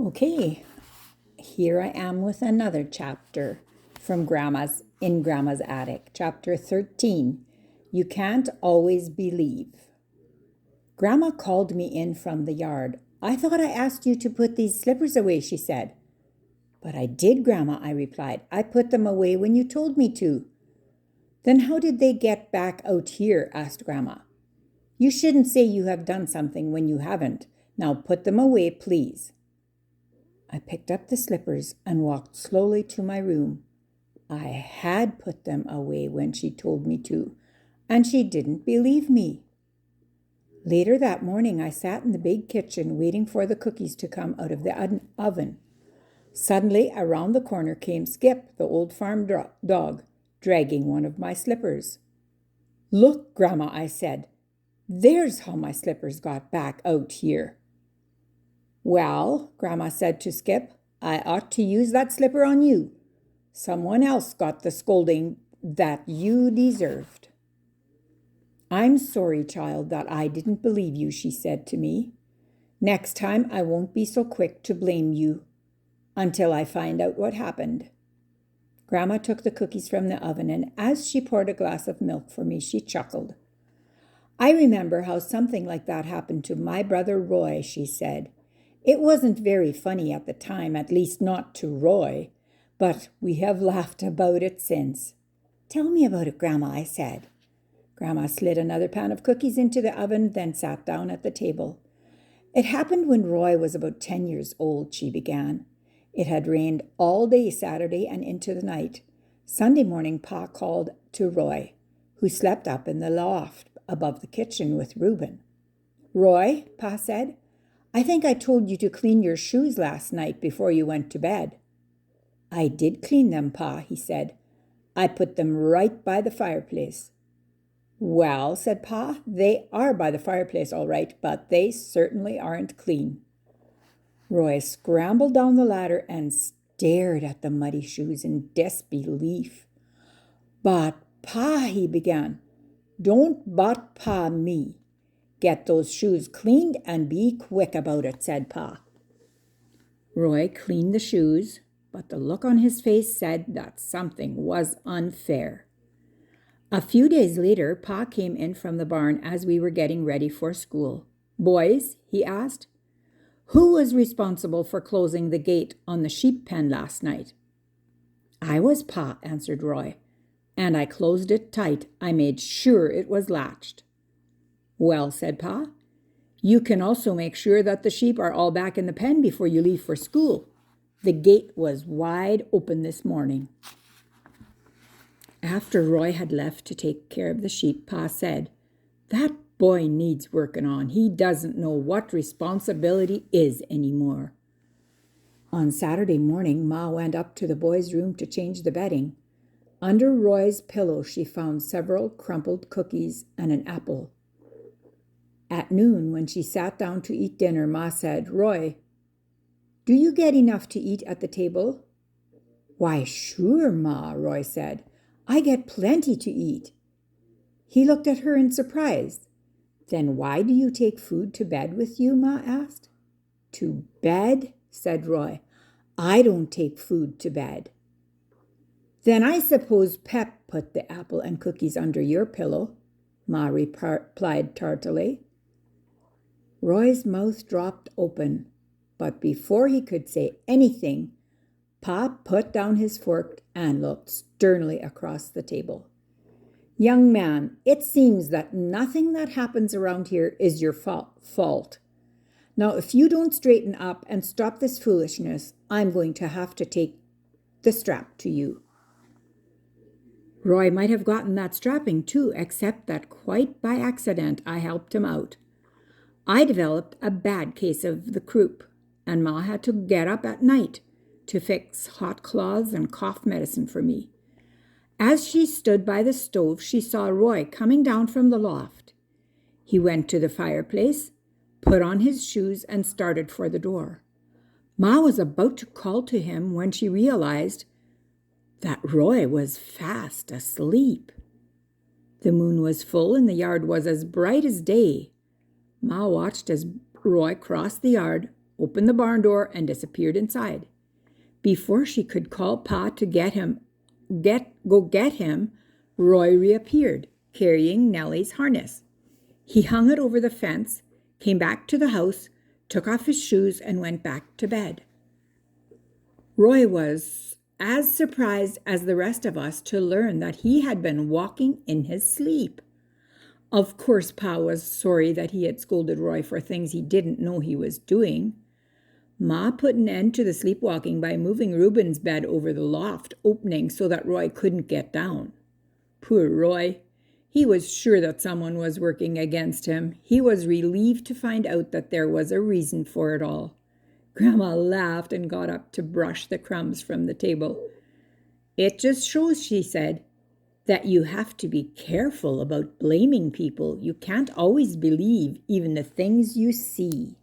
Okay, here I am with another chapter from Grandma's Attic, chapter 13. You Can't Always Believe. Grandma called me in from the yard. I thought I asked you to put these slippers away, she said. But I did, Grandma, I replied. I put them away when you told me to. Then how did they get back out here? Asked Grandma. You shouldn't say you have done something when you haven't. Now put them away, please. I picked up the slippers and walked slowly to my room. I had put them away when she told me to, and she didn't believe me. Later that morning, I sat in the big kitchen waiting for the cookies to come out of the oven. Suddenly, around the corner came Skip, the old farm dog, dragging one of my slippers. Look, Grandma, I said. There's how my slippers got back out here. Well, Grandma said to Skip, I ought to use that slipper on you. Someone else got the scolding that you deserved. I'm sorry, child, that I didn't believe you, she said to me. Next time I won't be so quick to blame you until I find out what happened. Grandma took the cookies from the oven, and as she poured a glass of milk for me, she chuckled. I remember how something like that happened to my brother Roy, she said. It wasn't very funny at the time, at least not to Roy, but we have laughed about it since. Tell me about it, Grandma, I said. Grandma slid another pan of cookies into the oven, then sat down at the table. It happened when Roy was about 10 years old, she began. It had rained all day Saturday and into the night. Sunday morning, Pa called to Roy, who slept up in the loft above the kitchen with Reuben. Roy, Pa said, I think I told you to clean your shoes last night before you went to bed. I did clean them, Pa, he said. I put them right by the fireplace. Well, said Pa, they are by the fireplace all right, but they certainly aren't clean. Roy scrambled down the ladder and stared at the muddy shoes in disbelief. But Pa, he began. Don't but Pa me. Get those shoes cleaned and be quick about it, said Pa. Roy cleaned the shoes, but the look on his face said that something was unfair. A few days later, Pa came in from the barn as we were getting ready for school. Boys, he asked, who was responsible for closing the gate on the sheep pen last night? I was, Pa, answered Roy, and I closed it tight. I made sure it was latched. Well, said Pa, you can also make sure that the sheep are all back in the pen before you leave for school. The gate was wide open this morning. After Roy had left to take care of the sheep, Pa said, that boy needs working on. He doesn't know what responsibility is anymore. On Saturday morning, Ma went up to the boys' room to change the bedding. Under Roy's pillow, she found several crumpled cookies and an apple. At noon, when she sat down to eat dinner, Ma said, Roy, do you get enough to eat at the table? Why, sure, Ma, Roy said. I get plenty to eat. He looked at her in surprise. Then why do you take food to bed with you, Ma asked. To bed, said Roy. I don't take food to bed. Then I suppose Pep put the apple and cookies under your pillow, Ma replied tartly. Roy's mouth dropped open, but before he could say anything, Pa put down his fork and looked sternly across the table. Young man, it seems that nothing that happens around here is your fault. Now, if you don't straighten up and stop this foolishness, I'm going to have to take the strap to you. Roy might have gotten that strapping too, except that quite by accident I helped him out. I developed a bad case of the croup, and Ma had to get up at night to fix hot cloths and cough medicine for me. As she stood by the stove, she saw Roy coming down from the loft. He went to the fireplace, put on his shoes, and started for the door. Ma was about to call to him when she realized that Roy was fast asleep. The moon was full and the yard was as bright as day. Ma watched as Roy crossed the yard, opened the barn door, and disappeared inside. Before she could call Pa to get him, Roy reappeared, carrying Nellie's harness. He hung it over the fence, came back to the house, took off his shoes, and went back to bed. Roy was as surprised as the rest of us to learn that he had been walking in his sleep. Of course, Pa was sorry that he had scolded Roy for things he didn't know he was doing. Ma put an end to the sleepwalking by moving Reuben's bed over the loft opening so that Roy couldn't get down. Poor Roy. He was sure that someone was working against him. He was relieved to find out that there was a reason for it all. Grandma laughed and got up to brush the crumbs from the table. "It just shows," she said, "that you have to be careful about blaming people. You can't always believe even the things you see."